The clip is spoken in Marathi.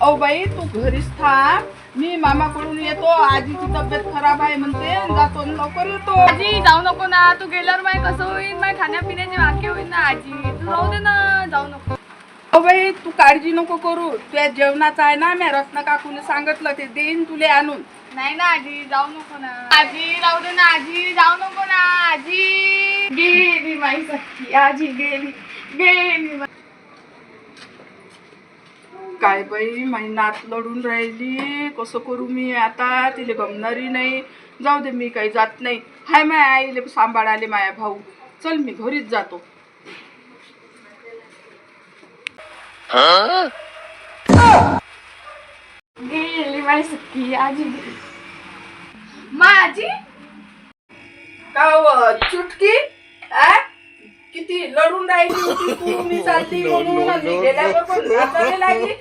ओ बाई तू घरीच थांब, मी मामाकडून येतो. आजीची तब्येत खराब आहे म्हणते, जातो लवकर येतो. आजी जाऊ नको ना, तू गेल्यावर माय कसं होईल, माय खाण्यापिण्याचे वाक्य होईल ना. आजी तू राहू दे ना, जाऊ नको. ओ बाई तू काळजी नको करू, तुझ्या जेवणाचं आहे ना, मी रत्न काकूने सांगितलं ते देईन तुले आणून. नाही ना आजी, जाऊ नको ना. आजी राहू दे ना, आजी जाऊ नको ना. आजी गेली माई सख्खी, आजी गेली गेली. काय बाई माझी नात लढून राहिली, कसं करू मी आता, तिला गमणारी नाही. जाऊ दे, मी काही जात नाही. हाय माय आईले सांभाळाले माया भाऊ. चल मी घरीच जातो. गेली माई सख्खी, आजी गेली. आजी का व चुटकी आ? किती लढून राहिली होती तू, मी चालली म्हणून, आणि गेल्यावर पण नाचायला लागली.